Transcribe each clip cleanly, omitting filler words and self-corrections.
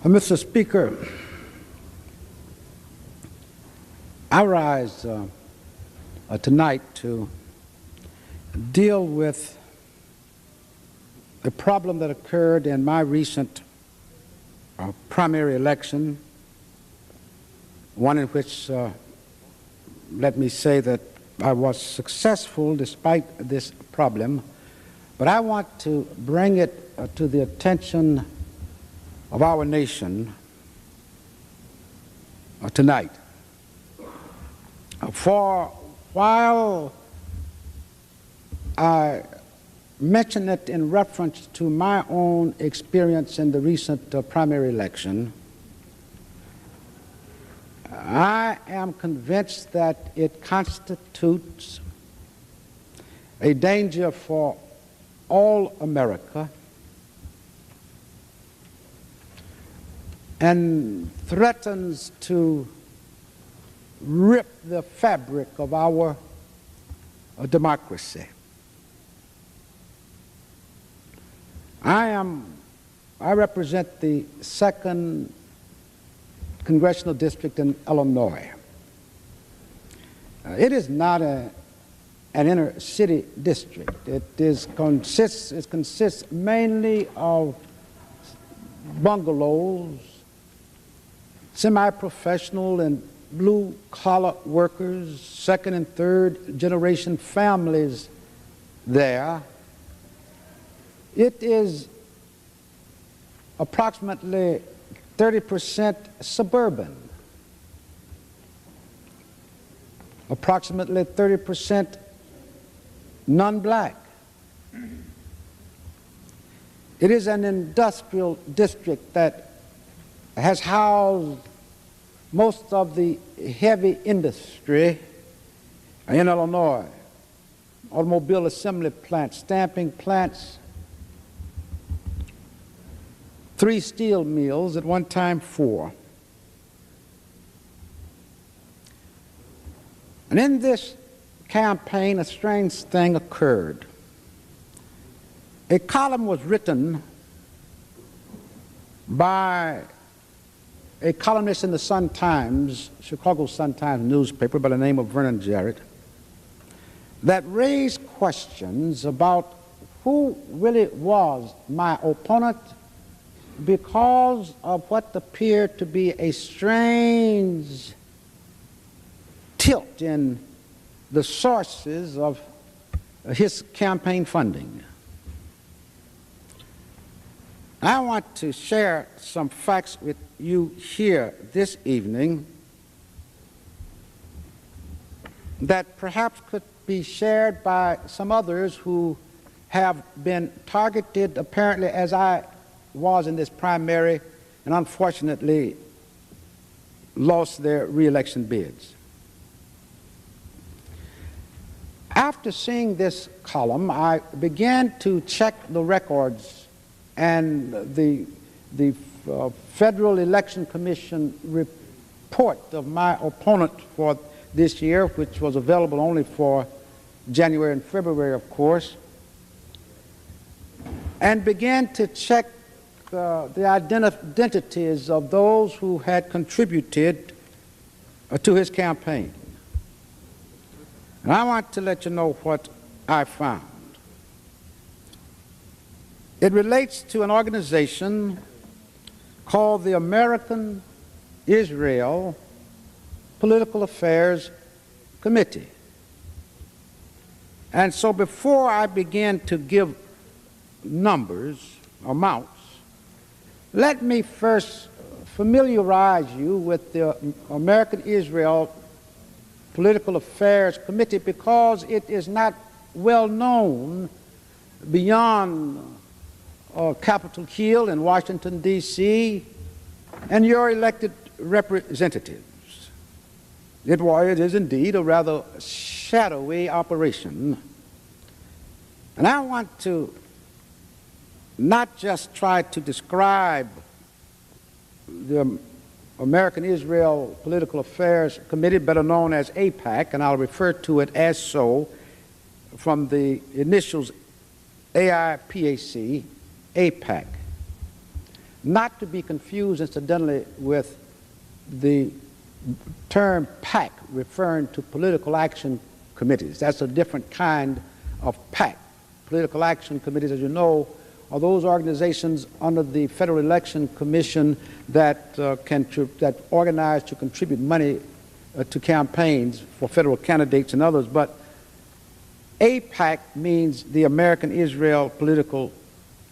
Mr. Speaker, I rise tonight to deal with the problem that occurred in my recent primary election, one in which, let me say that I was successful despite this problem, but I want to bring it to the attention of our nation tonight. For while I mention it in reference to my own experience in the recent primary election, I am convinced that it constitutes a danger for all America and threatens to rip the fabric of our democracy. I represent the 2nd Congressional District in Illinois. It is not an inner city district. It consists mainly of bungalows, semi-professional and blue-collar workers, second and third generation families there. It is approximately 30% suburban, approximately 30% non-black. It is an industrial district that has housed most of the heavy industry in Illinois: automobile assembly plants, stamping plants, 3 steel mills, at one time 4. And in this campaign, a strange thing occurred. A column was written by a columnist in the Sun-Times, Chicago Sun-Times newspaper, by the name of Vernon Jarrett, that raised questions about who really was my opponent because of what appeared to be a strange tilt in the sources of his campaign funding. I want to share some facts with you here this evening that perhaps could be shared by some others who have been targeted, apparently, as I was in this primary, and unfortunately lost their re-election bids. After seeing this column, I began to check the records and the Federal Election Commission report of my opponent for this year, which was available only for January and February, of course, and began to check the identities of those who had contributed to his campaign. And I want to let you know what I found. It relates to an organization called the American Israel Political Affairs Committee. And so before I begin to give numbers, amounts, let me first familiarize you with the American Israel Political Affairs Committee, because it is not well known beyond Capitol Hill in Washington, D.C., and your elected representatives. It is indeed a rather shadowy operation. And I want to not just try to describe the American Israel Political Affairs Committee, better known as AIPAC, and I'll refer to it as so from the initials AIPAC, AIPAC. not to be confused, incidentally, with the term PAC, referring to political action committees. That's a different kind of PAC. Political action committees, as you know, are those organizations under the Federal Election Commission that organize to contribute money to campaigns for federal candidates and others. But AIPAC means the American Israel Political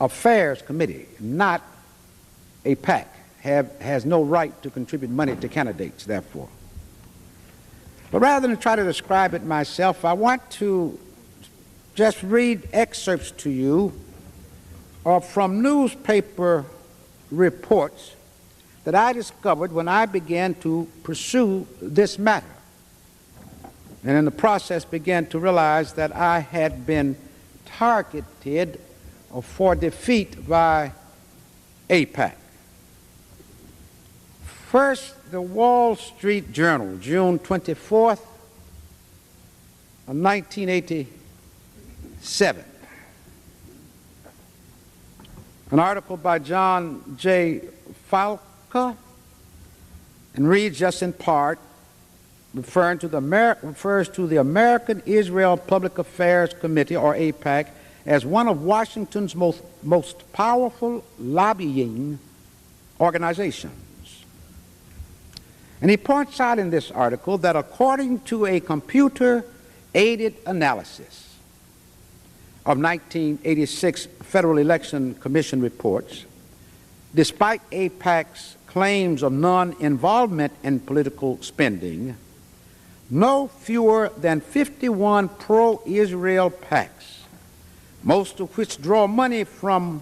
Affairs Committee, not a PAC. Has no right to contribute money to candidates, therefore. But rather than try to describe it myself, I want to just read excerpts to you from newspaper reports that I discovered when I began to pursue this matter, and in the process began to realize that I had been targeted for defeat by AIPAC. First, the Wall Street Journal, June 24th of 1987. An article by John J. Falca, and reads just in part, refers to the American Israel Public Affairs Committee, or AIPAC, as one of Washington's most powerful lobbying organizations. And he points out in this article that according to a computer-aided analysis of 1986 Federal Election Commission reports, despite AIPAC's claims of non-involvement in political spending, no fewer than 51 pro-Israel PACs, most of which draw money from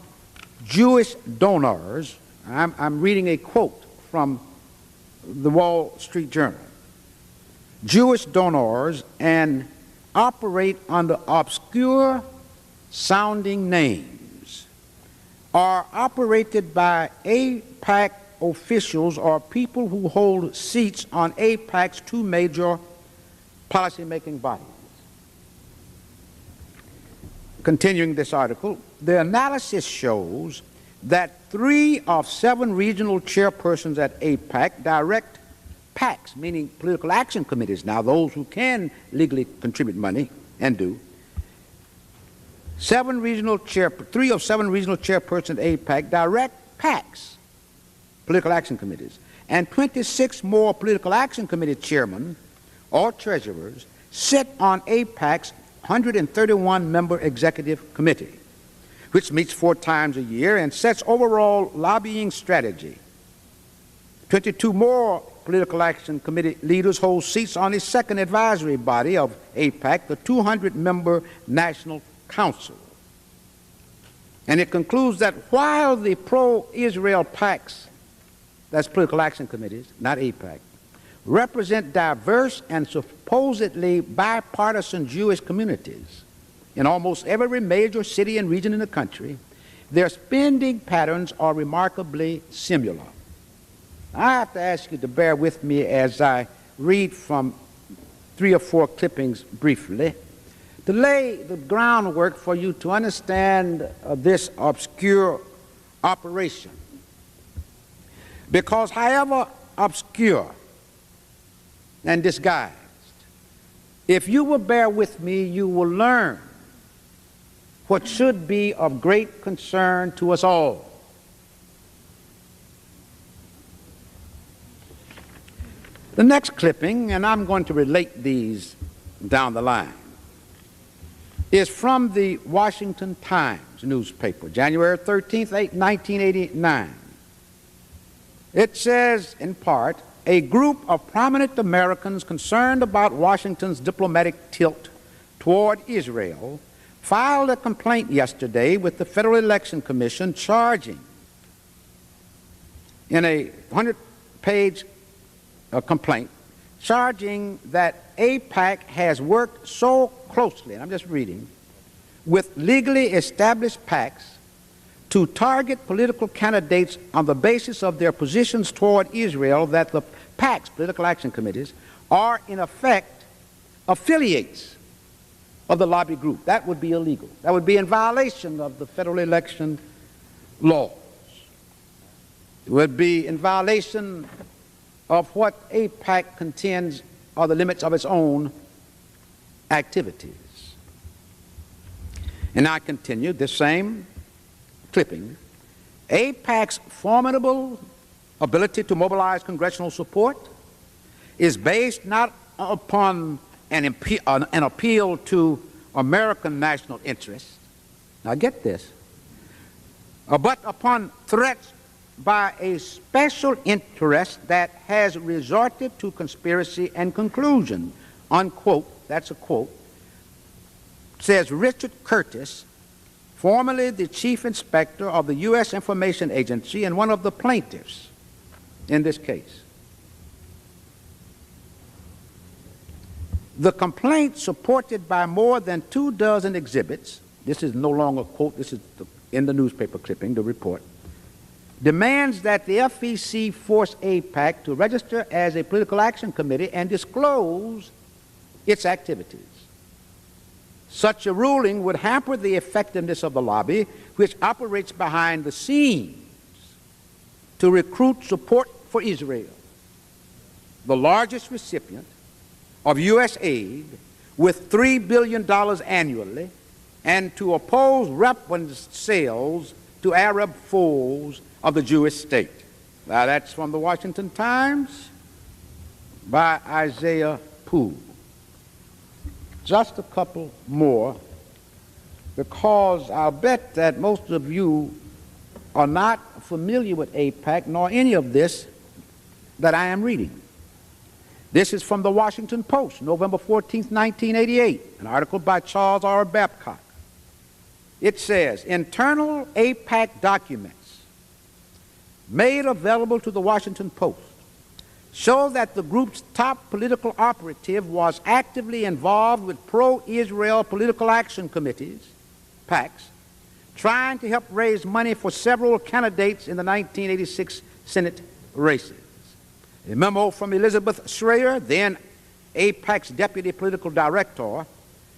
Jewish donors. I'm reading a quote from the Wall Street Journal. Jewish donors and operate under obscure sounding names, are operated by AIPAC officials or people who hold seats on AIPAC's two major policy-making bodies. Continuing this article, the analysis shows that 3 of 7 regional chairpersons at AIPAC direct PACs, meaning political action committees, now those who can legally contribute money and do. 3 of 7 regional chairpersons at AIPAC direct PACs, political action committees, and 26 more political action committee chairmen or treasurers sit on AIPAC's 131-member executive committee, which meets 4 times a year and sets overall lobbying strategy. 22 more political action committee leaders hold seats on the second advisory body of AIPAC, the 200-member National Council. And it concludes that while the pro-Israel PACs, that's political action committees, not AIPAC, represent diverse and supposedly bipartisan Jewish communities in almost every major city and region in the country, their spending patterns are remarkably similar. I have to ask you to bear with me as I read from 3 or 4 clippings briefly to lay the groundwork for you to understand this obscure operation. Because however obscure and disguised, if you will bear with me, you will learn what should be of great concern to us all. The next clipping, and I'm going to relate these down the line, is from the Washington Times newspaper, January 13th, 1989. It says, in part, a group of prominent Americans concerned about Washington's diplomatic tilt toward Israel filed a complaint yesterday with the Federal Election Commission charging, in a 100-page complaint, charging that AIPAC has worked so closely, and I'm just reading, with legally established PACs to target political candidates on the basis of their positions toward Israel that the PACs, political action committees, are in effect affiliates of the lobby group. That would be illegal. That would be in violation of the federal election laws. would be in violation of what AIPAC contends are the limits of its own activities. And I continue this same clipping. AIPAC's formidable ability to mobilize congressional support is based not upon an appeal to American national interests, now get this, but upon threats by a special interest that has resorted to conspiracy and conclusion, unquote, that's a quote, says Richard Curtis, formerly the chief inspector of the U.S. Information Agency and one of the plaintiffs in this case. The complaint, supported by more than 24 exhibits, this is no longer a quote, this is in the newspaper clipping, the report, demands that the FEC force AIPAC to register as a political action committee and disclose its activities. Such a ruling would hamper the effectiveness of the lobby, which operates behind the scenes to recruit support for Israel, the largest recipient of U.S. aid with $3 billion annually, and to oppose weapons sales to Arab foes of the Jewish state. Now that's from the Washington Times by Isaiah Poole. Just a couple more, because I'll bet that most of you are not familiar with AIPAC nor any of this that I am reading. This is from the Washington Post, November 14, 1988, an article by Charles R. Babcock. It says, internal AIPAC documents made available to the Washington Post show that the group's top political operative was actively involved with pro-Israel political action committees, PACs, trying to help raise money for several candidates in the 1986 Senate races. A memo from Elizabeth Schreier, then AIPAC's deputy political director,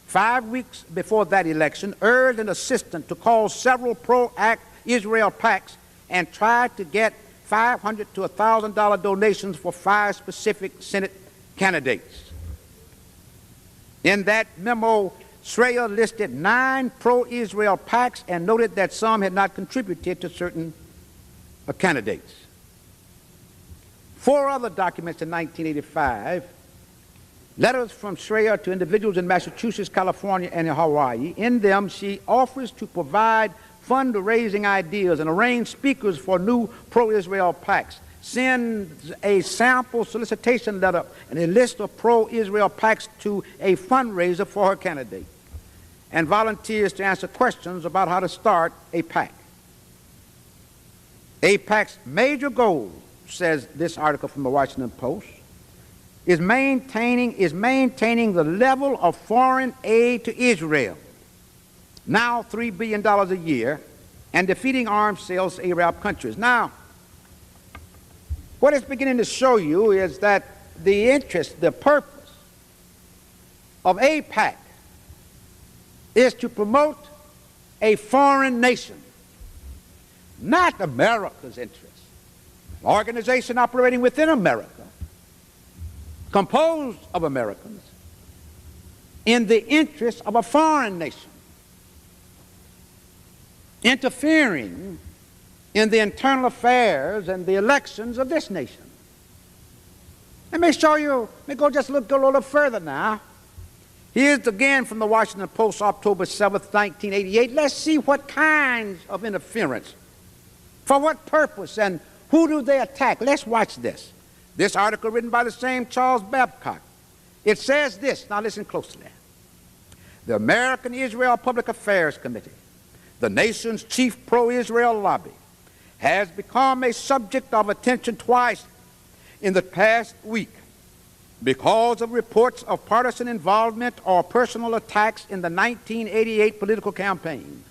5 weeks before that election, urged an assistant to call several pro-Israel PACs and tried to get $500 to $1,000 donations for 5 specific Senate candidates. In that memo, Schreier listed 9 pro-Israel PACs and noted that some had not contributed to certain candidates. 4 other documents in 1985, letters from Schreier to individuals in Massachusetts, California, and Hawaii. In them, she offers to provide fundraising ideas and arrange speakers for new pro-Israel PACs, sends a sample solicitation letter and a list of pro-Israel PACs to a fundraiser for her candidate, and volunteers to answer questions about how to start a PAC. AIPAC's major goal, says this article from the Washington Post, is maintaining the level of foreign aid to Israel, now $3 billion a year, and defeating arms sales to Arab countries. Now, what it's beginning to show you is that the interest, the purpose of AIPAC is to promote a foreign nation, not America's interest. An organization operating within America, composed of Americans, in the interest of a foreign nation, interfering in the internal affairs and the elections of this nation. Let me show you, let me go just go a little further now. Here's again from the Washington Post, October 7th, 1988. Let's see what kinds of interference, for what purpose, and who do they attack? Let's watch this. This article written by the same Charles Babcock. It says this, now listen closely. The American Israel Public Affairs Committee, the nation's chief pro-Israel lobby, has become a subject of attention twice in the past week because of reports of partisan involvement or personal attacks in the 1988 political campaign.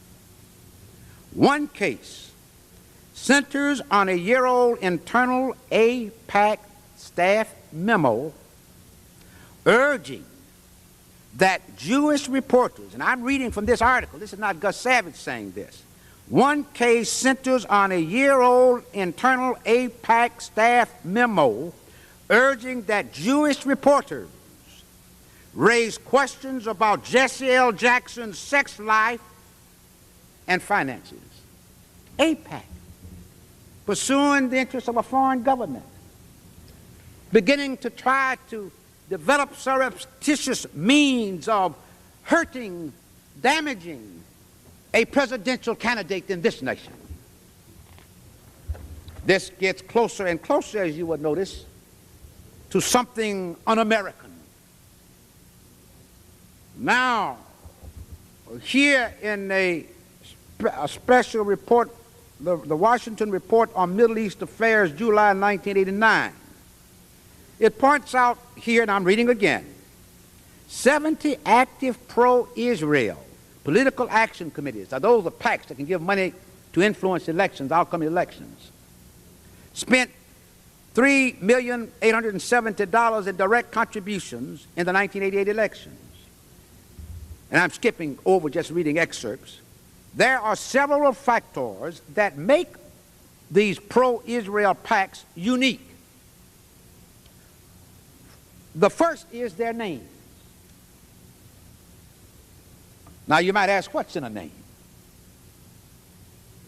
One case centers on a year-old internal AIPAC staff memo urging that Jewish reporters, and I'm reading from this article, this is not Gus Savage saying this, One case centers on a year-old internal AIPAC staff memo urging that Jewish reporters raise questions about Jesse L. Jackson's sex life and finances. AIPAC, pursuing the interests of a foreign government, beginning to try to develop surreptitious means of hurting, damaging a presidential candidate in this nation. This gets closer and closer, as you would notice, to something un-American. Now, here in a special report, the Washington Report on Middle East Affairs, July 1989, it points out here, and I'm reading again, 70 active pro-Israel political action committees. Now, those are PACs that can give money to influence elections, outcome elections, spent $3,870,000 in direct contributions in the 1988 elections. And I'm skipping over just reading excerpts. There are several factors that make these pro-Israel PACs unique. The first is their names. Now you might ask, what's in a name?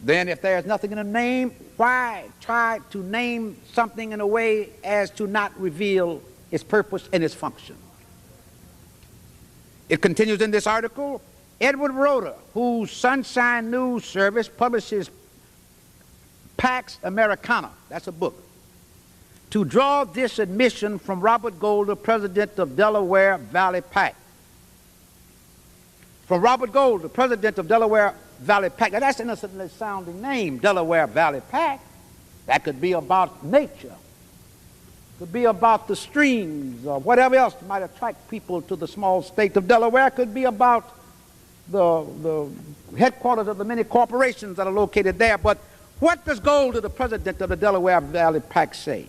Then if there's nothing in a name, why try to name something in a way as to not reveal its purpose and its function? It continues in this article, Edward Rhoda, whose Sunshine News Service publishes Pax Americana, that's a book, to draw this admission from Robert Golder, president of Delaware Valley PAC. From Robert Golder, president of Delaware Valley PAC. Now that's an innocently sounding name, Delaware Valley PAC. That could be about nature. Could be about the streams or whatever else might attract people to the small state of Delaware. Could be about the headquarters of the many corporations that are located there. But what does Golder, the president of the Delaware Valley PAC, say?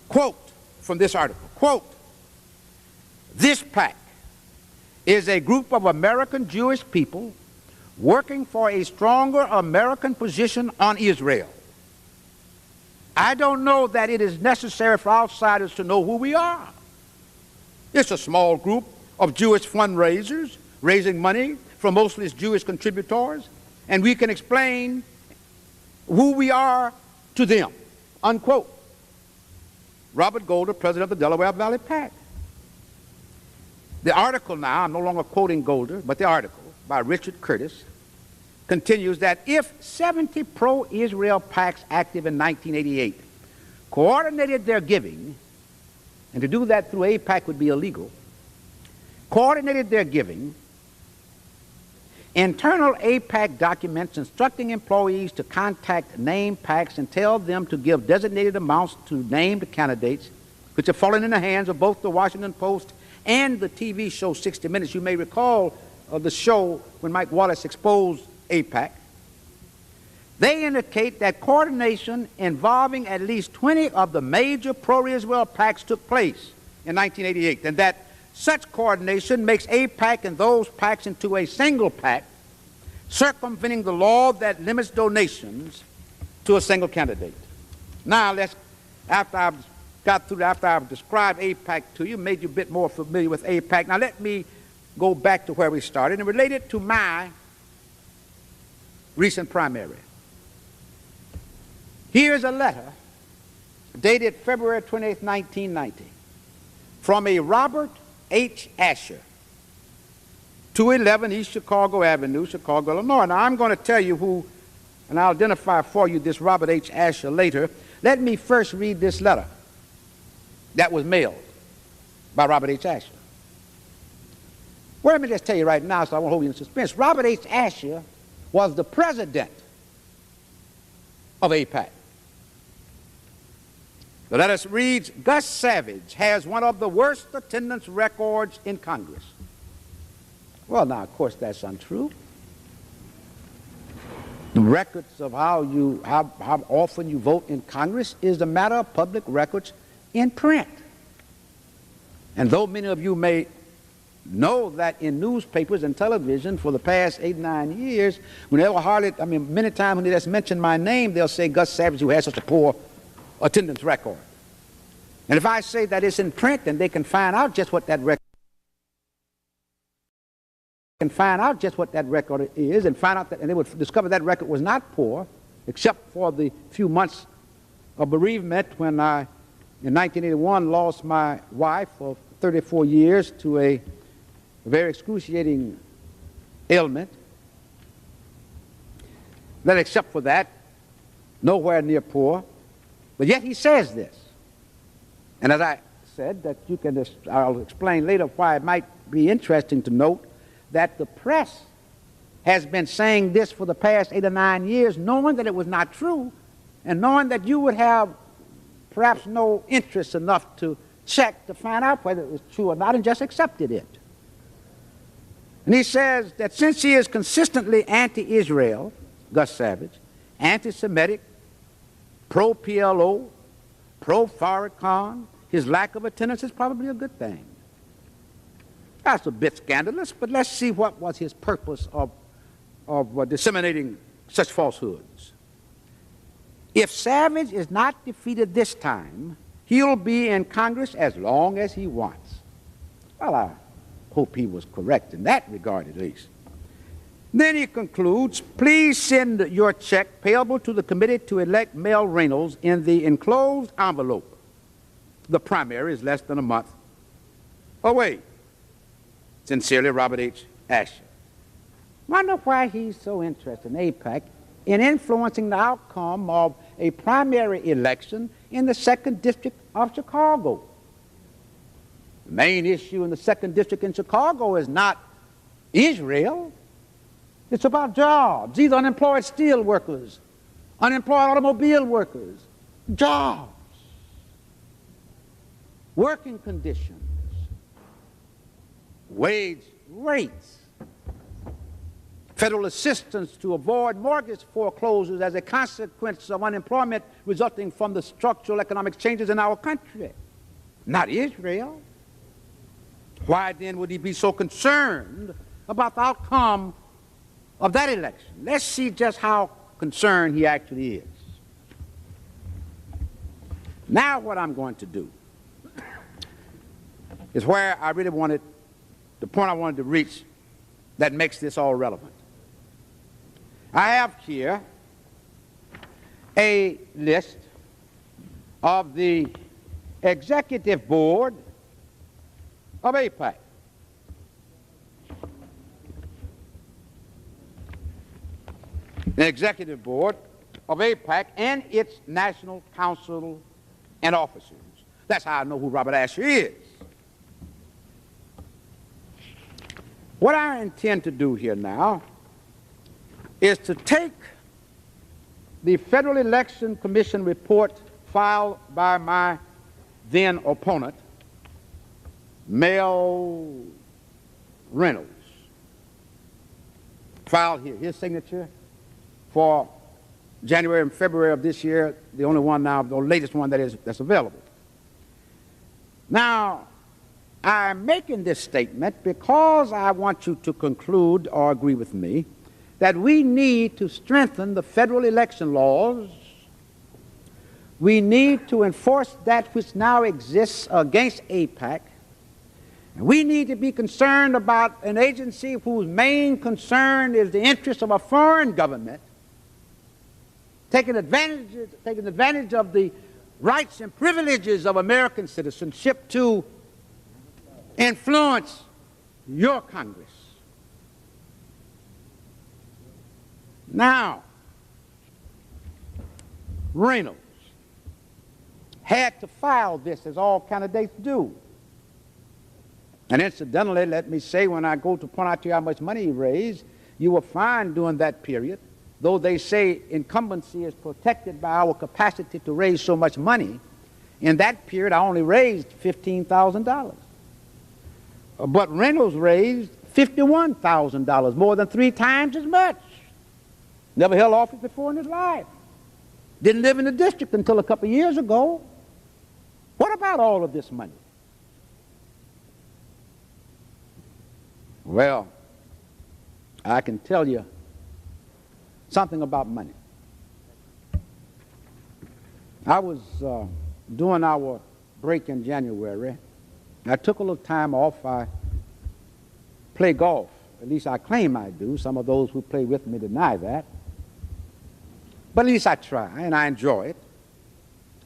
Quote from this article, quote, "This PAC is a group of American Jewish people working for a stronger American position on Israel. I don't know that it is necessary for outsiders to know who we are. It's a small group of Jewish fundraisers raising money from mostly Jewish contributors, and we can explain who we are to them," unquote. Robert Golder, president of the Delaware Valley PAC. The article now, I'm no longer quoting Golder, but the article by Richard Curtis continues that if 70 pro-Israel PACs active in 1988 coordinated their giving, and to do that through AIPAC would be illegal, coordinated their giving, internal AIPAC documents instructing employees to contact named PACs and tell them to give designated amounts to named candidates, which have fallen in the hands of both the Washington Post and the TV show 60 Minutes. You may recall the show when Mike Wallace exposed AIPAC. They indicate that coordination involving at least 20 of the major pro-Israel PACs took place in 1988, and that such coordination makes AIPAC and those PACs into a single PAC, circumventing the law that limits donations to a single candidate. Now, after I've described AIPAC to you, made you a bit more familiar with AIPAC, now let me go back to where we started and relate it to my recent primary. Here's a letter dated February 28, 1990, from a Robert H. Asher, 211 East Chicago Avenue, Chicago, Illinois. Now, I'm going to tell you who, and I'll identify for you this Robert H. Asher later. Let me first read this letter that was mailed by Robert H. Asher. Well, let me just tell you right now, so I won't hold you in suspense. Robert H. Asher was the president of AIPAC. The letter reads, Gus Savage has one of the worst attendance records in Congress. Well, now, of course, that's untrue. The records of how often you vote in Congress is a matter of public records in print. And though many of you may know that in newspapers and television for the past 8 or 9 years, whenever many times when they just mention my name, they'll say Gus Savage, who has such a poor attendance record. And if I say that it's in print, then they can find out just what that record is, and find out that, and they would discover that record was not poor, except for the few months of bereavement when I, in 1981, lost my wife of 34 years to a very excruciating ailment. That except for that, nowhere near poor. But yet he says this. And as I said, that you can, I'll explain later why it might be interesting to note that the press has been saying this for the past 8 or 9 years, knowing that it was not true, and knowing that you would have perhaps no interest enough to check to find out whether it was true or not, and just accepted it. And he says that since he is consistently anti-Israel, Gus Savage, anti-Semitic, pro-PLO, pro-Farrakhan, his lack of attendance is probably a good thing. That's a bit scandalous, but let's see what was his purpose of disseminating such falsehoods. If Savage is not defeated this time, he'll be in Congress as long as he wants. Well, I hope he was correct in that regard at least. Then he concludes, please send your check payable to the committee to elect Mel Reynolds in the enclosed envelope. The primary is less than a month away. Sincerely, Robert H. Asher. Wonder why he's so interested in AIPAC in influencing the outcome of a primary election in the 2nd District of Chicago. The main issue in the 2nd District in Chicago is not Israel. It's about jobs, either unemployed steel workers, unemployed automobile workers, jobs, working conditions, wage rates, federal assistance to avoid mortgage foreclosures as a consequence of unemployment resulting from the structural economic changes in our country, not Israel. Why then would he be so concerned about the outcome of that election? Let's see just how concerned he actually is. Now what I'm going to do is where I really wanted, the point I wanted to reach that makes this all relevant. I have here a list of the executive board of AIPAC. The executive board of AIPAC and its national council and officers. That's how I know who Robert Asher is. What I intend to do here now is to take the Federal Election Commission report filed by my then opponent, Mel Reynolds, filed here, his signature for January and February of this year, the only one now, the latest one that's available. Now, I'm making this statement because I want you to conclude or agree with me that we need to strengthen the federal election laws. We need to enforce that which now exists against AIPAC. And we need to be concerned about an agency whose main concern is the interest of a foreign government taking advantage of the rights and privileges of American citizenship to influence your Congress. Now, Reynolds had to file this as all candidates do. And incidentally, let me say, when I go to point out to you how much money he raised, you will find during that period, though they say incumbency is protected by our capacity to raise so much money, in that period I only raised $15,000. But Reynolds raised $51,000, more than 3 times as much. Never held office before in his life. Didn't live in the district until a couple of years ago. What about all of this money? Well, I can tell you something about money. I was doing our break in January. I took a little time off. I play golf. At least I claim I do. Some of those who play with me deny that. But at least I try, and I enjoy it.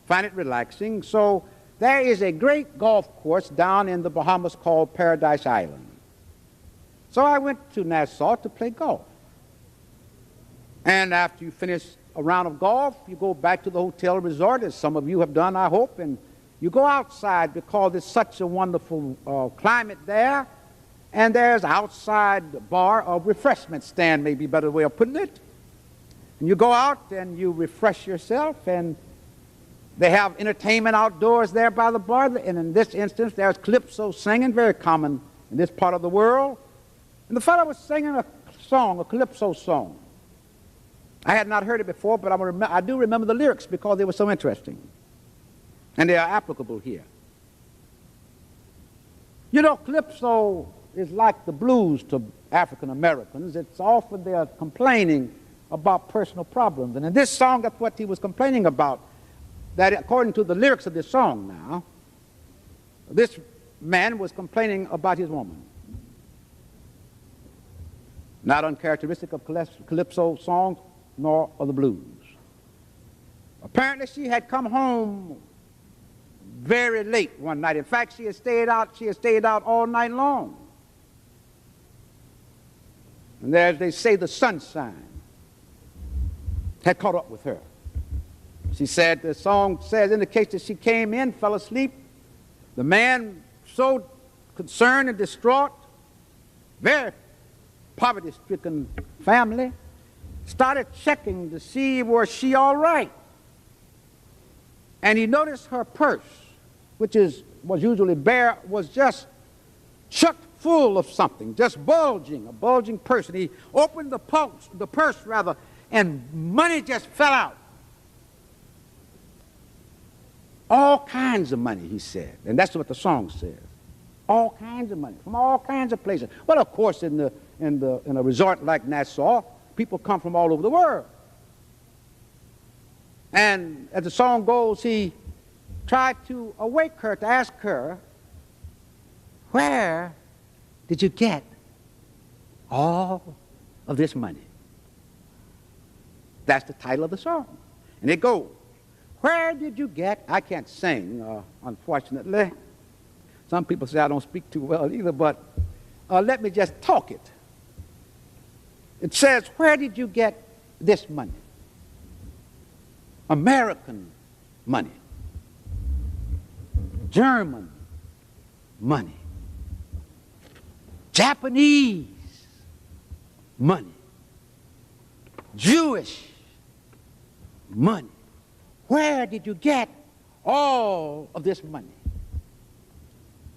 Find it relaxing. So there is a great golf course down in the Bahamas called Paradise Island. So I went to Nassau to play golf. And after you finish a round of golf, you go back to the hotel resort, as some of you have done, I hope, and you go outside because it's such a wonderful climate there. And there's outside bar or refreshment stand, maybe a better way of putting it. And you go out and you refresh yourself, and they have entertainment outdoors there by the bar. And in this instance, there's calypso singing, very common in this part of the world. And the fellow was singing a song, a calypso song. I had not heard it before, but I do remember the lyrics because they were so interesting. And they are applicable here. You know, calypso is like the blues to African Americans. It's often they're complaining about personal problems. And in this song, that's what he was complaining about. That according to the lyrics of this song now, this man was complaining about his woman. Not uncharacteristic of calypso songs, nor of the blues. Apparently she had come home very late one night. In fact, she had stayed out all night long. And as they say, the sunshine had caught up with her. She said, the song says, indicates that she came in, fell asleep. The man, so concerned and distraught, very poverty-stricken family, started checking to see was she all right. And he noticed her purse, which was usually bare, was just chucked full of something, just bulging, a bulging purse. And he opened the purse, and money just fell out. All kinds of money, he said. And that's what the song says. All kinds of money from all kinds of places. Well, of course, in a resort like Nassau, people come from all over the world. And as the song goes, he tried to awake her, to ask her, where did you get all of this money? That's the title of the song. And it goes, where did you get, I can't sing, unfortunately. Some people say I don't speak too well either, but let me just talk it. It says, where did you get this money? American money. German money. Japanese money. Jewish money. Where did you get all of this money?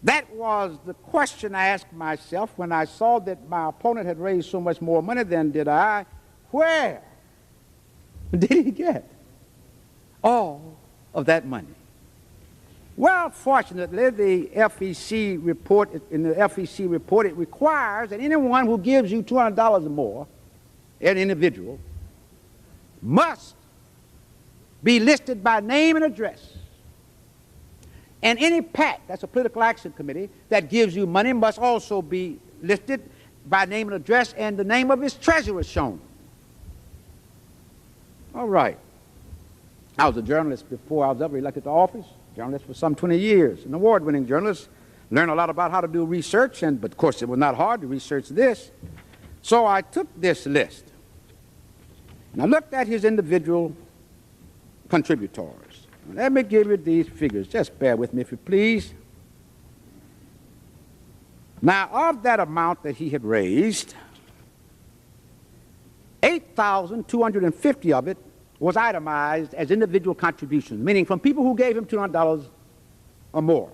That was the question I asked myself when I saw that my opponent had raised so much more money than did I. Where did he get all of that money? Well, fortunately, the FEC report, it requires that anyone who gives you $200 or more, an individual, must be listed by name and address. And any PAC, that's a political action committee, that gives you money must also be listed by name and address and the name of its treasurer shown. All right. I was a journalist before I was ever elected to office, journalist for some 20 years, an award-winning journalist, learned a lot about how to do research, but of course it was not hard to research this. So I took this list, and I looked at his individual contributors. Let me give you these figures. Just bear with me, if you please. Now, of that amount that he had raised, 8,250 of it was itemized as individual contributions, meaning from people who gave him $200 or more.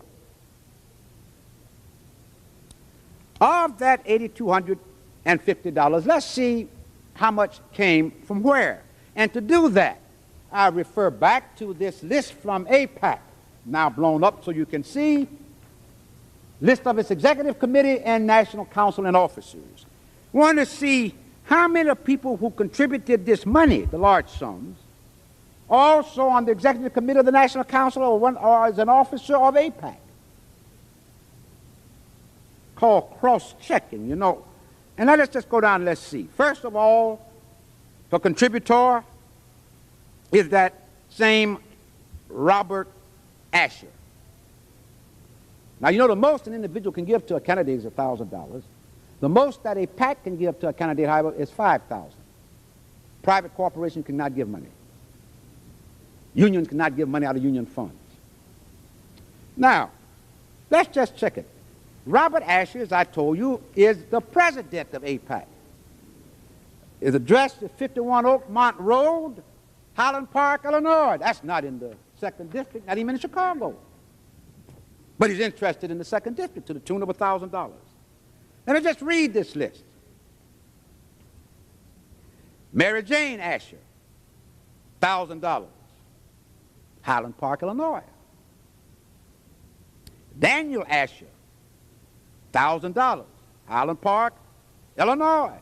Of that $8,250, let's see how much came from where. And to do that, I refer back to this list from APAC, now blown up so you can see. list of its executive committee and national council and officers. We want to see how many people who contributed this money, the large sums, also on the executive committee of the national council or as an officer of AIPAC. Called cross-checking, you know. And now let's just go down and let's see. First of all, the contributor is that same Robert Asher. Now, you know, the most an individual can give to a candidate is $1,000. The most that a PAC can give to a candidate, however, is $5,000. Private corporations cannot give money. Unions cannot give money out of union funds. Now, let's just check it. Robert Asher, as I told you, is the president of AIPAC. Is addressed at 51 Oakmont Road, Highland Park, Illinois. That's not in the 2nd District, not even in Chicago. But he's interested in the 2nd District to the tune of $1,000. Let me just read this list. Mary Jane Asher, $1,000, Highland Park, Illinois. Daniel Asher, $1,000, Highland Park, Illinois.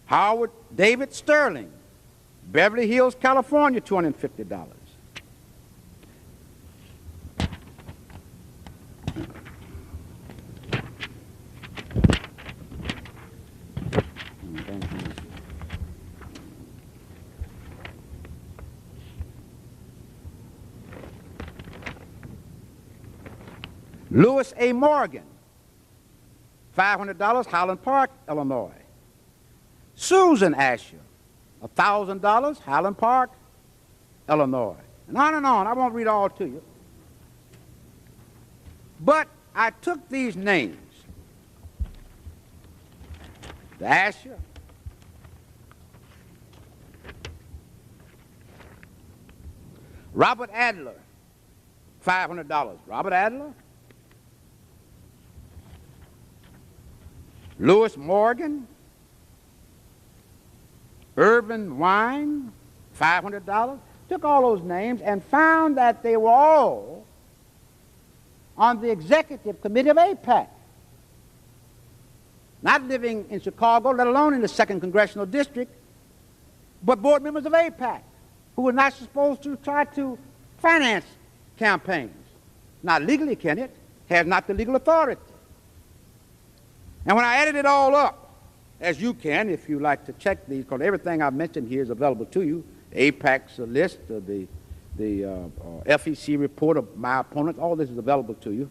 Howard David Sterling, Beverly Hills, California, $250. Louis A. Morgan, $500, Highland Park, Illinois. Susan Asher, $1,000, Highland Park, Illinois. And on and on. I won't read all to you. But I took these names. The Asher, Robert Adler, $500. Robert Adler. Louis Morgan, Irvin Wine, $500. Took all those names and found that they were all on the executive committee of AIPAC. Not living in Chicago, let alone in the 2nd Congressional District, but board members of AIPAC who were not supposed to try to finance campaigns. Not legally can it, has not the legal authority. And when I added it all up, as you can if you like to check these, because everything I've mentioned here is available to you, AIPAC's list, the FEC report of my opponents, all this is available to you.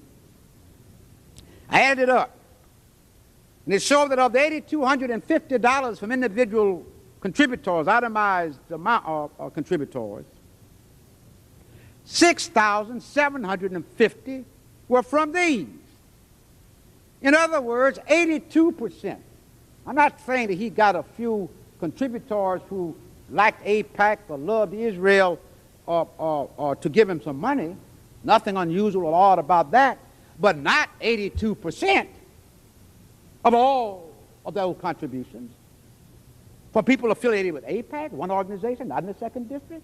I added it up, and it showed that of the $8,250 from individual contributors, itemized amount of contributors, 6,750 were from these. In other words, 82%. I'm not saying that he got a few contributors who liked AIPAC or loved Israel or to give him some money. Nothing unusual or odd about that. But not 82% of all of those contributions for people affiliated with AIPAC, one organization, not in the 2nd District.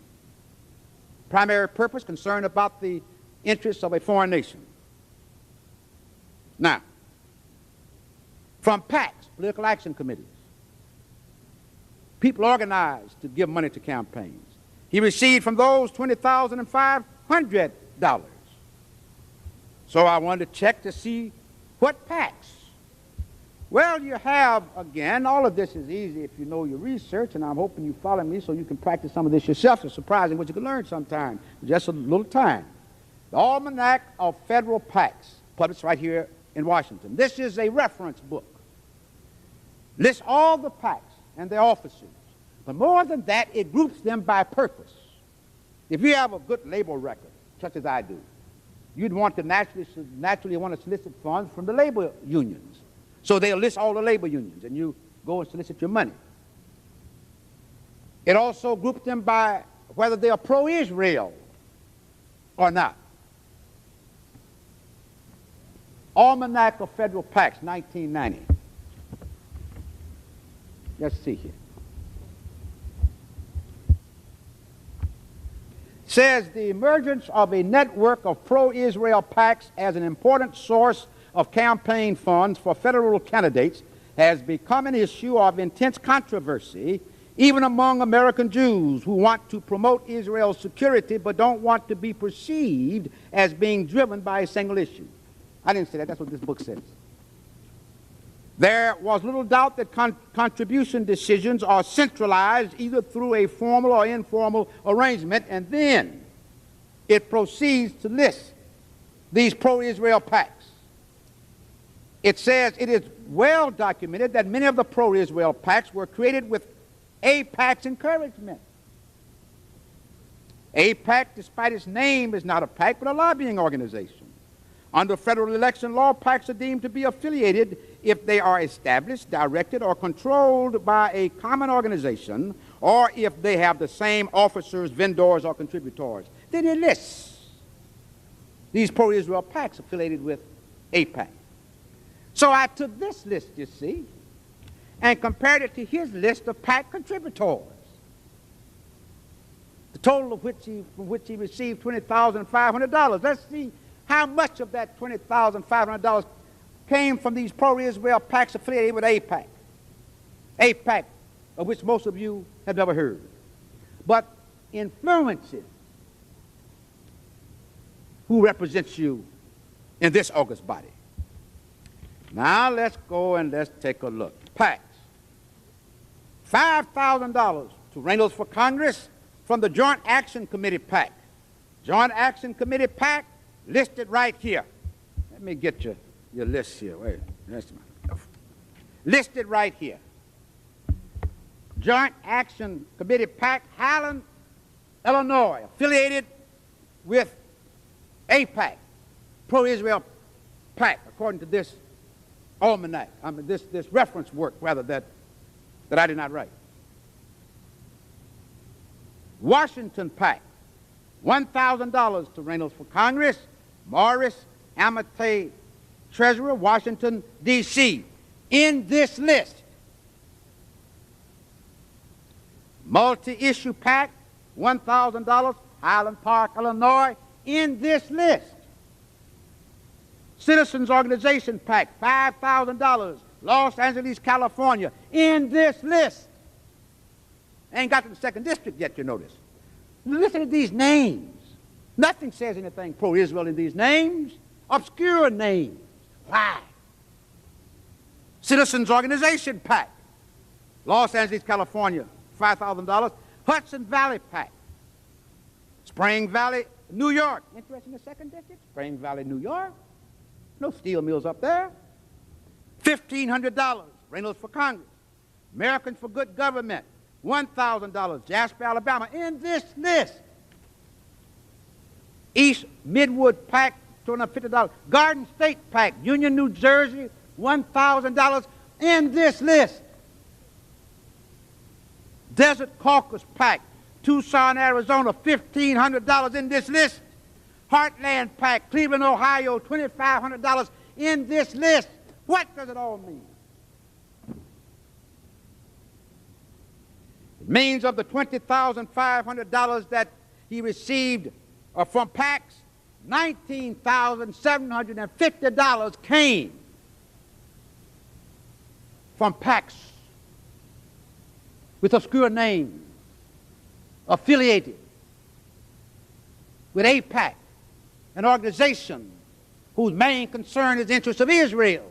Primary purpose, concerned about the interests of a foreign nation. Now, from PACs, political action committees, people organized to give money to campaigns. He received from those $20,500. So I wanted to check to see what PACs. Well, you have, again, all of this is easy if you know your research, and I'm hoping you follow me so you can practice some of this yourself. It's surprising what you can learn sometime, just a little time. The Almanac of Federal PACs, published right here in Washington. This is a reference book. Lists all the PACs and their officers. But more than that, it groups them by purpose. If you have a good labor record, such as I do, you'd want to naturally want to solicit funds from the labor unions. So they'll list all the labor unions, and you go and solicit your money. It also groups them by whether they are pro-Israel or not. Almanac of Federal PACs, 1990. Let's see here. says the emergence of a network of pro-Israel PACs as an important source of campaign funds for federal candidates has become an issue of intense controversy, even among American Jews who want to promote Israel's security but don't want to be perceived as being driven by a single issue. I didn't say that. That's what this book says. There was little doubt that contribution decisions are centralized either through a formal or informal arrangement, and then it proceeds to list these pro-Israel PACs. It says it is well documented that many of the pro-Israel PACs were created with AIPAC's encouragement. AIPAC, despite its name, is not a PAC but a lobbying organization. Under federal election law, PACs are deemed to be affiliated if they are established, directed, or controlled by a common organization, or if they have the same officers, vendors, or contributors. Then it lists these pro-Israel PACs affiliated with AIPAC. So I took this list, you see, and compared it to his list of PAC contributors, the total of which he received $20,500. Let's see how much of that $20,500 came from these pro-Israel PACs affiliated with AIPAC. AIPAC, of which most of you have never heard, but influences who represents you in this august body. Now let's go and let's take a look. PACs. $5,000 to Reynolds for Congress from the Joint Action Committee PAC. Joint Action Committee PAC listed right here. Let me get your list here. Wait, listed right here. Joint Action Committee PAC, Highland, Illinois, affiliated with AIPAC, pro-Israel PAC, according to this almanac, this reference work, rather, that I did not write. Washington PAC, $1,000 to Reynolds for Congress, Morris, Amate, Treasurer, Washington, D.C. In this list, Multi-Issue PAC, $1,000, Highland Park, Illinois. In this list, Citizens Organization PAC, $5,000, Los Angeles, California. In this list, ain't got to the 2nd District yet, you notice. Listen to these names. Nothing says anything pro-Israel in these names. Obscure names. Why? Citizens Organization PAC, Los Angeles, California, $5,000. Hudson Valley PAC, Spring Valley, New York. Interested in the 2nd District? Spring Valley, New York. No steel mills up there. $1,500, Reynolds for Congress. Americans for Good Government, $1,000, Jasper, Alabama. In this list, East Midwood PAC, $250. Garden State PAC, Union, New Jersey, $1,000. In this list, Desert Caucus PAC, Tucson, Arizona, $1,500. In this list, Heartland PAC, Cleveland, Ohio, $2,500. In this list. What does it all mean? It means of the $20,500 that he received from PACs, $19,750 came from PACs with obscure names affiliated with AIPAC, an organization whose main concern is the interests of Israel,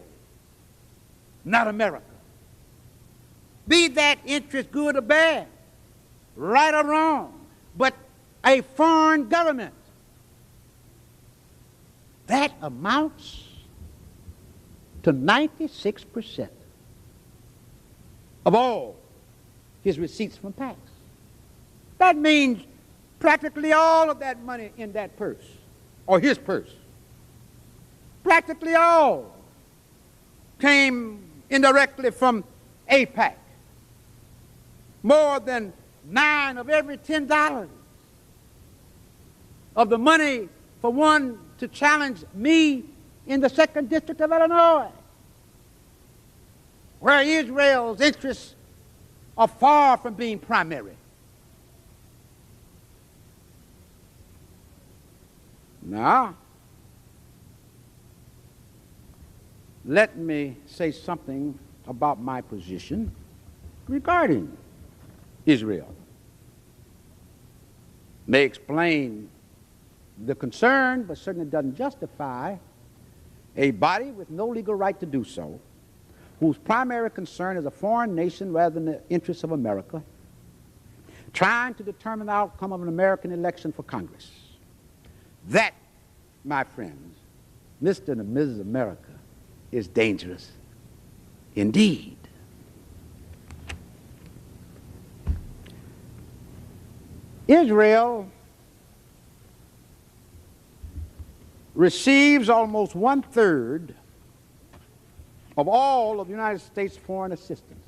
not America. Be that interest good or bad, right or wrong, but a foreign government. That amounts to 96% of all his receipts from PACs. That means practically all of that money in that purse, or his purse, practically all came indirectly from AIPAC. More than 9 of every $10 of the money for one to challenge me in the 2nd District of Illinois, where Israel's interests are far from being primary. Now, let me say something about my position regarding Israel. May explain the concern, but certainly doesn't justify a body with no legal right to do so, whose primary concern is a foreign nation rather than the interests of America, trying to determine the outcome of an American election for Congress. That, my friends, Mr. and Mrs. America, is dangerous indeed. Israel receives almost 1/3 of all of the United States foreign assistance.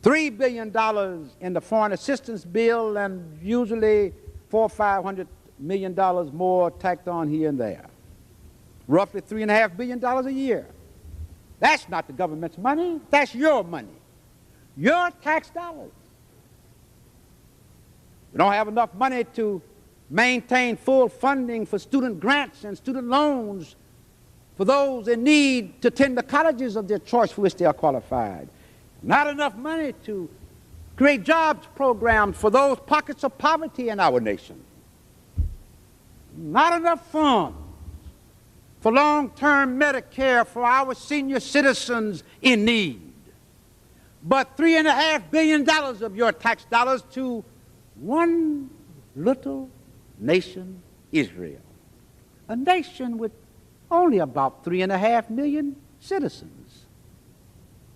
$3 billion in the foreign assistance bill, and usually $400 or $500 million more tacked on here and there. Roughly $3.5 billion a year. That's not the government's money, that's your money. Your tax dollars. We don't have enough money to maintain full funding for student grants and student loans for those in need to attend the colleges of their choice for which they are qualified. Not enough money to create jobs programs for those pockets of poverty in our nation. Not enough funds for long-term Medicare for our senior citizens in need. But $3.5 billion of your tax dollars to one little nation, Israel, a nation with only about 3.5 million citizens.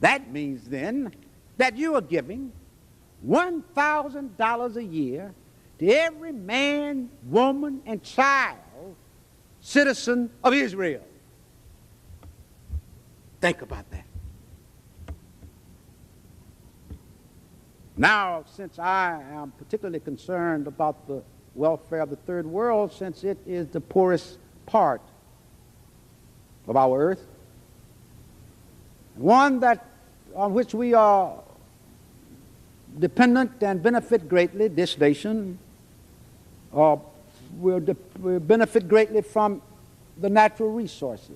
That means then that you are giving $1,000 a year to every man, woman, and child citizen of Israel. Think about that. Now, since I am particularly concerned about the welfare of the third world, since it is the poorest part of our earth, one on which we are dependent and benefit greatly, this nation will benefit greatly from the natural resources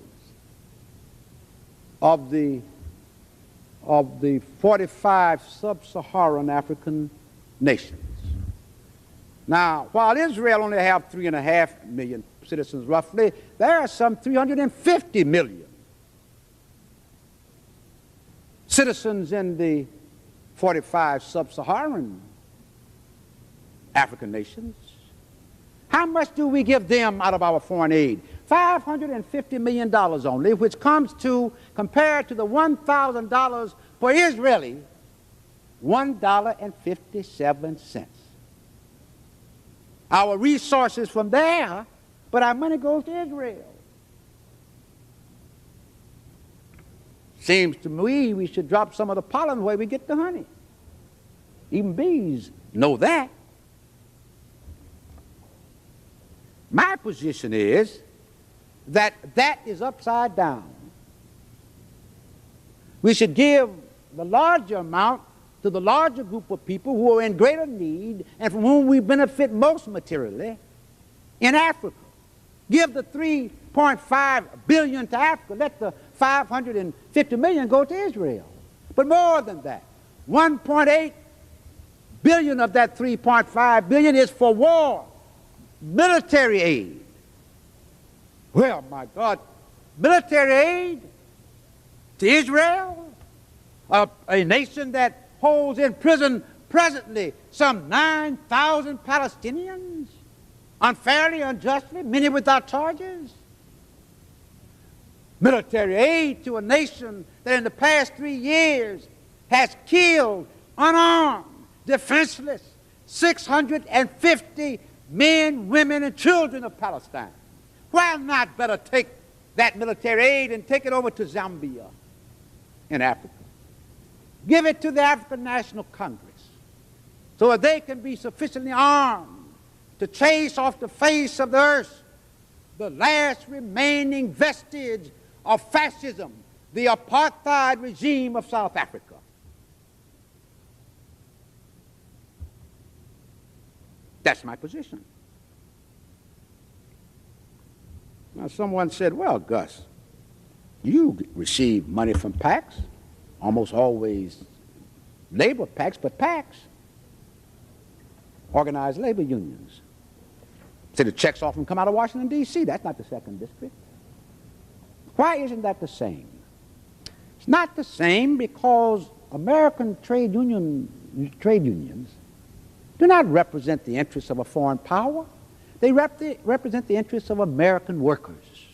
of the 45 sub-Saharan African nations. Now, while Israel only have 3.5 million citizens roughly, there are some 350 million citizens in the 45 sub-Saharan African nations. How much do we give them out of our foreign aid? $550 million only, which comes to, compared to the $1,000 for Israeli, $1.57. Our resources from there, but our money goes to Israel. Seems to me we should drop some of the pollen where we get the honey. Even bees know that. My position is that is upside down. We should give the larger amount to the larger group of people who are in greater need and from whom we benefit most materially in Africa. Give the $3.5 billion to Africa. Let the $550 million go to Israel. But more than that, $1.8 billion of that $3.5 billion is for war, military aid. Well, my God, military aid to Israel, a nation that holds in prison presently some 9,000 Palestinians, unfairly, unjustly, many without charges. Military aid to a nation that in the past 3 years has killed, unarmed, defenseless, 650 men, women, and children of Palestine. Why not better take that military aid and take it over to Zambia in Africa? Give it to the African National Congress so that they can be sufficiently armed to chase off the face of the earth the last remaining vestige of fascism, the apartheid regime of South Africa. That's my position. Now, someone said, well, Gus, you receive money from PACs, almost always labor PACs, but PACs, organized labor unions. So the checks often come out of Washington, D.C. That's not the 2nd District. Why isn't that the same? It's not the same because American trade unions do not represent the interests of a foreign power. They represent the interests of American workers.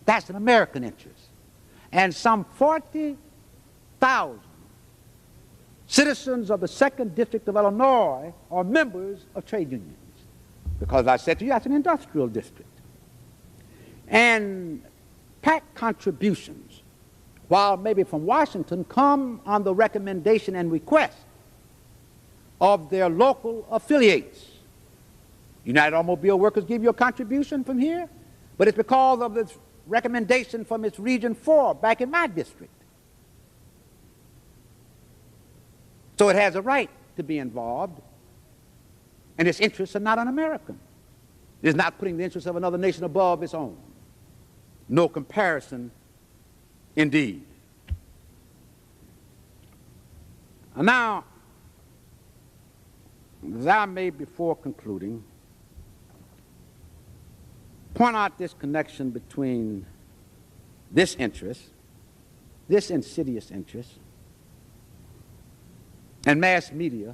That's an American interest. And some 40,000 citizens of the 2nd District of Illinois are members of trade unions. Because I said to you, that's an industrial district. And PAC contributions, while maybe from Washington, come on the recommendation and request of their local affiliates. United Automobile Workers give you a contribution from here, but it's because of this recommendation from its Region 4 back in my district. So it has a right to be involved, and its interests are not un-American. It is not putting the interests of another nation above its own. No comparison, indeed. And now, as I may, before concluding, point out this connection between this interest, this insidious interest, and mass media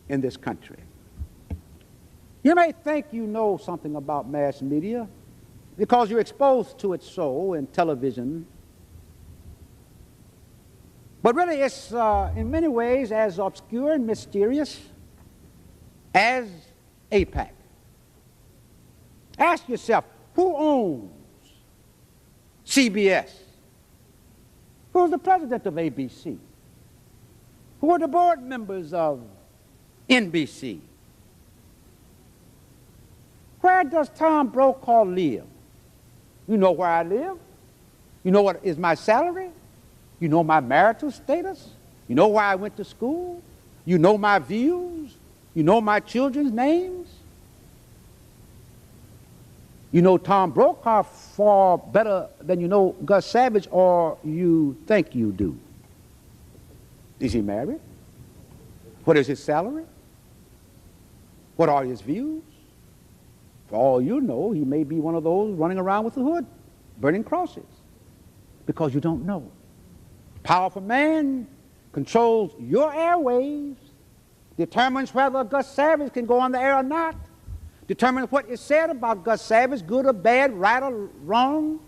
in this country. You may think you know something about mass media because you're exposed to it so in television, but really it's in many ways as obscure and mysterious as AIPAC. Ask yourself, who owns CBS? Who's the president of ABC? Who are the board members of NBC? Where does Tom Brokaw live? You know where I live? You know what is my salary? You know my marital status? You know where I went to school? You know my views? You know my children's names? You know Tom Brokaw far better than you know Gus Savage, or you think you do. Is he married? What is his salary? What are his views? For all you know, he may be one of those running around with a hood, burning crosses, because you don't know. Powerful man controls your airwaves, determines whether Gus Savage can go on the air or not, determines what is said about Gus Savage, good or bad, right or wrong,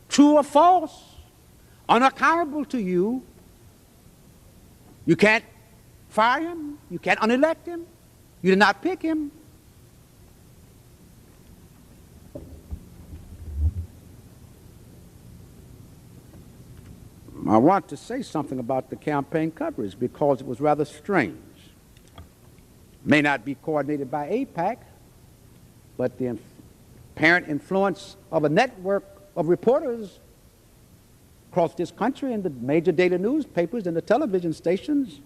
true or false, unaccountable to you. You can't fire him. You can't unelect him. You did not pick him. I want to say something about the campaign coverage because it was rather strange. May not be coordinated by AIPAC, but the apparent influence of a network of reporters across this country in the major daily newspapers and the television stations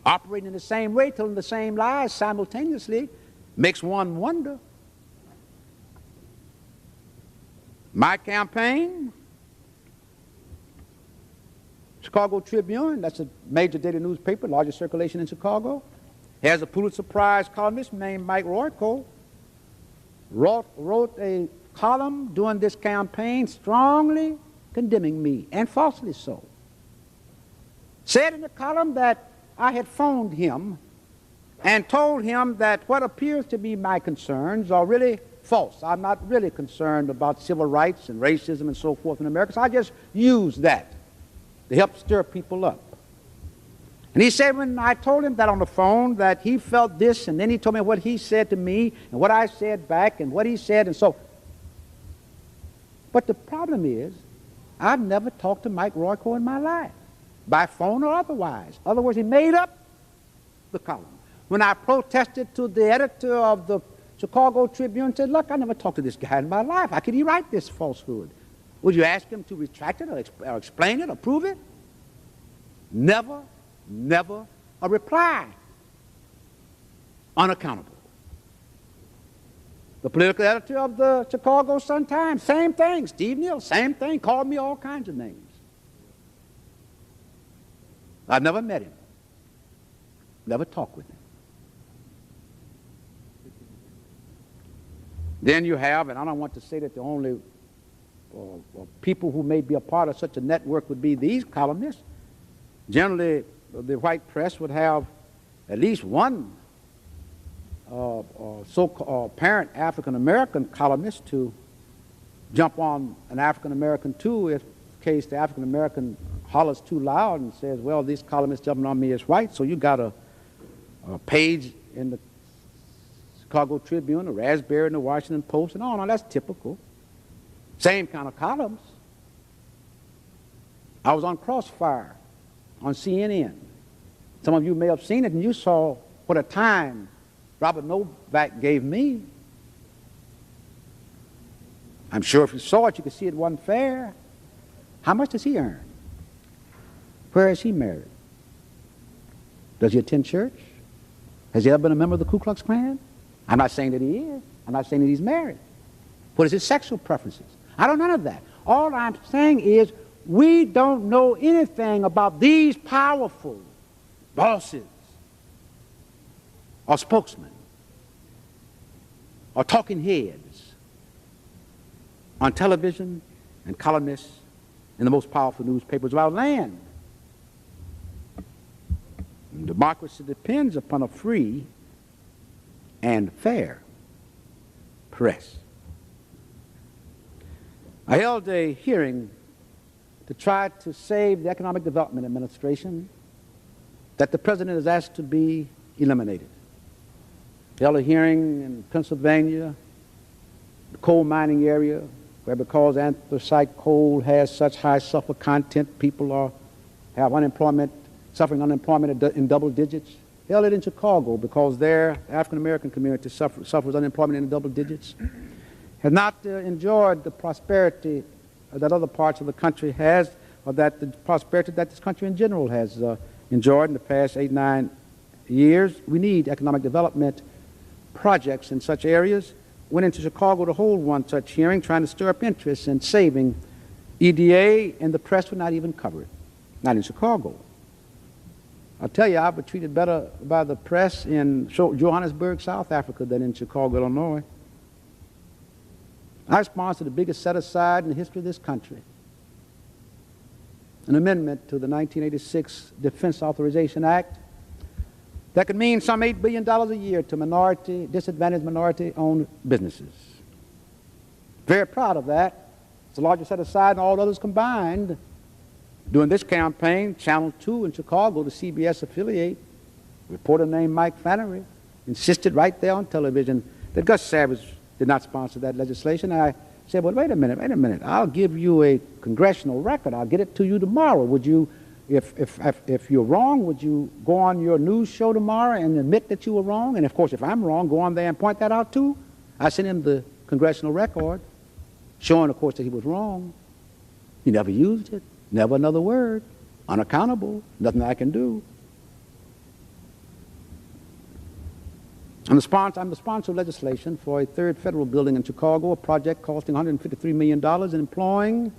operating in the same way, telling the same lies simultaneously, makes one wonder. My campaign, Chicago Tribune, that's a major daily newspaper, largest circulation in Chicago, has a Pulitzer Prize columnist named Mike Royko, wrote a column during this campaign strongly condemning me, and falsely so. Said in the column that I had phoned him and told him that what appears to be my concerns are really false. I'm not really concerned about civil rights and racism and so forth in America, so I just use that to help stir people up. And he said when I told him that on the phone that he felt this, and then he told me what he said to me and what I said back and what he said and so. But the problem is I've never talked to Mike Royko in my life, by phone or otherwise. In other words, he made up the column. When I protested to the editor of the Chicago Tribune, said, look, I never talked to this guy in my life. How could he write this falsehood? Would you ask him to retract it or explain it or prove it? Never a reply. unaccountable. The political editor of the Chicago Sun-Times, same thing. Steve Neal, same thing, called me all kinds of names. I've never met him, never talked with him. Then you have, and I don't want to say that the only people who may be a part of such a network would be these columnists. Generally, the white press would have at least one so-called parent African-American columnist to jump on an African-American too, if in case the African-American hollers too loud and says, well, this columnist jumping on me is white, so you got a page in the Chicago Tribune, the Raspberry, and the Washington Post, and on. That's typical. Same kind of columns. I was on Crossfire on CNN. Some of you may have seen it, and you saw what a time Robert Novak gave me. I'm sure if you saw it, you could see it wasn't fair. How much does he earn? Where is he married? Does he attend church? Has he ever been a member of the Ku Klux Klan? I'm not saying that he is. I'm not saying that he's married. What is his sexual preferences? I don't know none of that. All I'm saying is we don't know anything about these powerful bosses or spokesmen or talking heads on television and columnists in the most powerful newspapers of our land. Democracy depends upon a free and fair press. I held a hearing to try to save the Economic Development Administration that the President has asked to be eliminated. I held a hearing in Pennsylvania, the coal mining area, where because anthracite coal has such high sulfur content, people have unemployment, suffering unemployment in double digits. Held it in Chicago because their African-American community suffers unemployment in double digits. Has not enjoyed the prosperity that other parts of the country has, or that the prosperity that this country in general has enjoyed in the past 8, 9 years. We need economic development projects in such areas. Went into Chicago to hold one such hearing, trying to stir up interest in saving EDA, and the press would not even cover it. Not in Chicago. I'll tell you, I've been treated better by the press in Johannesburg, South Africa, than in Chicago, Illinois. I sponsored the biggest set-aside in the history of this country, an amendment to the 1986 Defense Authorization Act that could mean some $8 billion a year to disadvantaged minority-owned businesses. Very proud of that. It's the largest set-aside than all others combined. During this campaign, Channel 2 in Chicago, the CBS affiliate, a reporter named Mike Flannery, insisted right there on television that Gus Savage did not sponsor that legislation. I said, well, wait a minute. I'll give you a congressional record. I'll get it to you tomorrow. Would you, if you're wrong, would you go on your news show tomorrow and admit that you were wrong? And, of course, if I'm wrong, go on there and point that out, too. I sent him the congressional record, showing, of course, that he was wrong. He never used it. Never another word. Unaccountable. Nothing I can do. I'm the sponsor of legislation for a third federal building in Chicago, a project costing $153 million and employing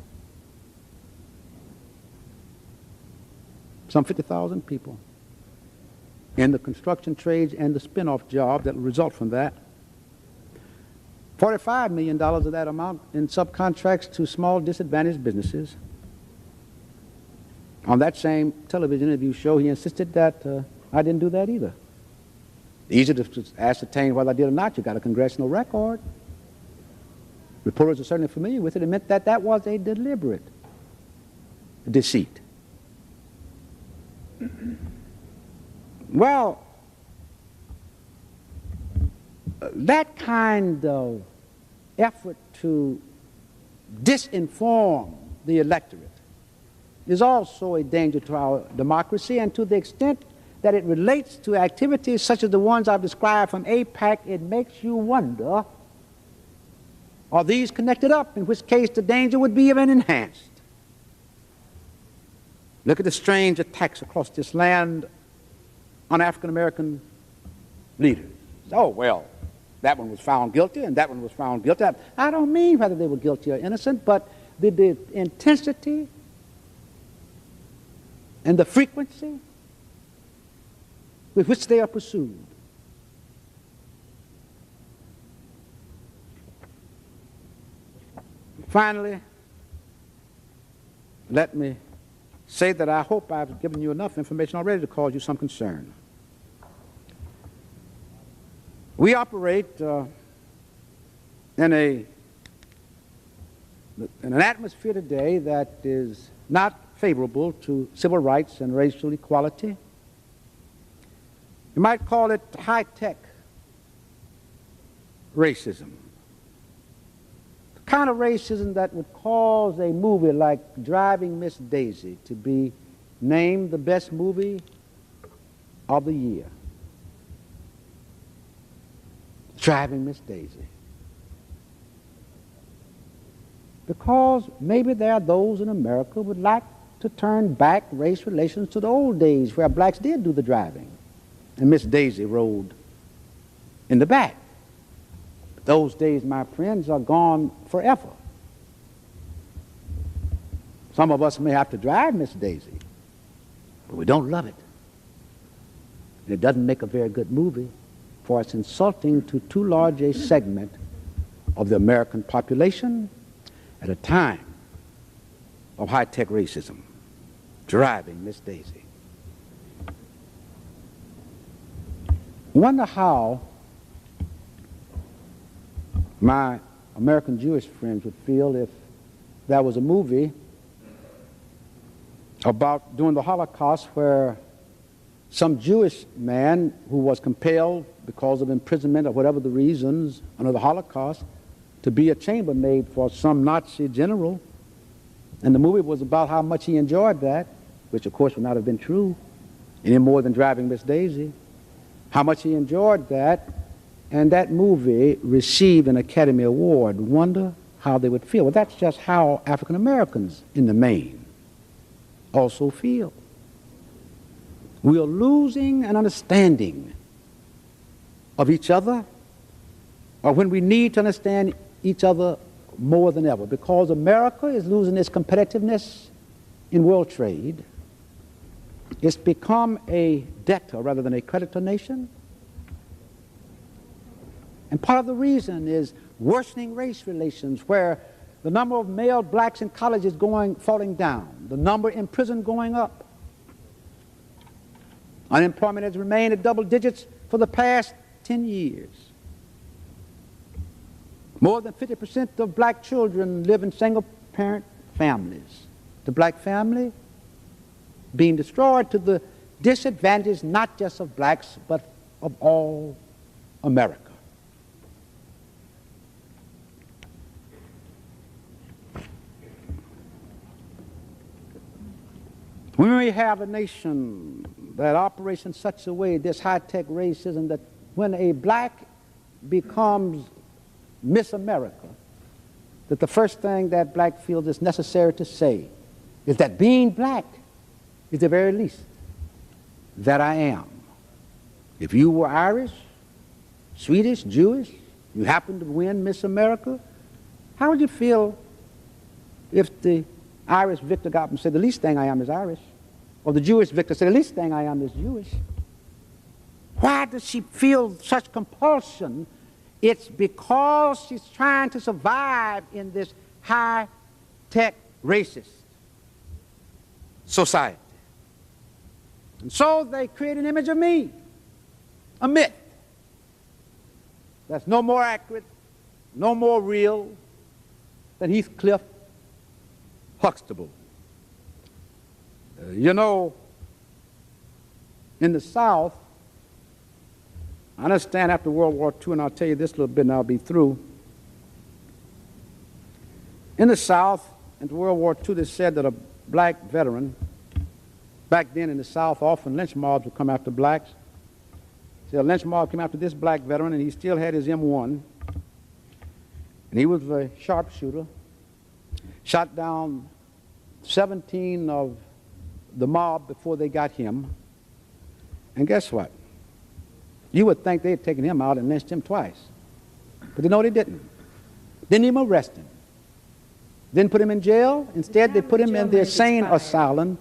some 50,000 people in the construction trades and the spin-off job that will result from that. $45 million of that amount in subcontracts to small disadvantaged businesses. On that same television interview show, he insisted that I didn't do that either. Easy to ascertain whether I did or not. You got a congressional record. Reporters are certainly familiar with it. It meant that that was a deliberate deceit. Well, that kind of effort to disinform the electorate is also a danger to our democracy, and to the extent that it relates to activities such as the ones I've described from AIPAC, it makes you wonder, are these connected up, in which case the danger would be even enhanced. Look at the strange attacks across this land on African-American leaders. Oh, well, that one was found guilty and that one was found guilty. I don't mean whether they were guilty or innocent, but the intensity and the frequency with which they are pursued. Finally, let me say that I hope I've given you enough information already to cause you some concern. We operate in an atmosphere today that is not favorable to civil rights and racial equality. You might call it high-tech racism. The kind of racism that would cause a movie like Driving Miss Daisy to be named the best movie of the year. Driving Miss Daisy. Because maybe there are those in America who would like to turn back race relations to the old days where blacks did do the driving and Miss Daisy rode in the back. But those days, my friends, are gone forever. Some of us may have to drive Miss Daisy, but we don't love it. And it doesn't make a very good movie, for it's insulting to too large a segment of the American population at a time of high-tech racism. Driving Miss Daisy. Wonder how my American Jewish friends would feel if there was a movie about during the Holocaust where some Jewish man who was compelled because of imprisonment or whatever the reasons under the Holocaust to be a chambermaid for some Nazi general, and the movie was about how much he enjoyed that, which of course would not have been true any more than Driving Miss Daisy, how much he enjoyed that, and that movie received an Academy Award. Wonder how they would feel. Well, that's just how African Americans in the main also feel. We are losing an understanding of each other, or when we need to understand each other more than ever, because America is losing its competitiveness in world trade. It's become a debtor rather than a creditor nation. And part of the reason is worsening race relations, where the number of male blacks in college is falling down, the number in prison going up. Unemployment has remained at double digits for the past 10 years. More than 50% of black children live in single-parent families. The black family being destroyed to the disadvantage not just of blacks, but of all America. When we have a nation that operates in such a way, this high-tech racism, that when a black becomes Miss America, that the first thing that black feels is necessary to say is that being black is the very least that I am. If you were Irish, Swedish, Jewish, you happened to win Miss America, how would you feel if the Irish victor got up and said, the least thing I am is Irish? Or the Jewish victor said, the least thing I am is Jewish? Why does she feel such compulsion? It's because she's trying to survive in this high-tech racist society. And so they create an image of me, a myth that's no more accurate, no more real than Heathcliff Huxtable. You know, in the South, I understand after World War II, and I'll tell you this little bit and I'll be through. In the South, after World War II, they said that a black veteran, back then in the South, often lynch mobs would come after blacks. So a lynch mob came after this black veteran, and he still had his M1. And he was a sharpshooter, shot down 17 of the mob before they got him. And guess what? You would think they had taken him out and lynched him twice. But no, they didn't. Didn't even arrest him. Didn't put him in jail. Instead, they put him in the insane asylum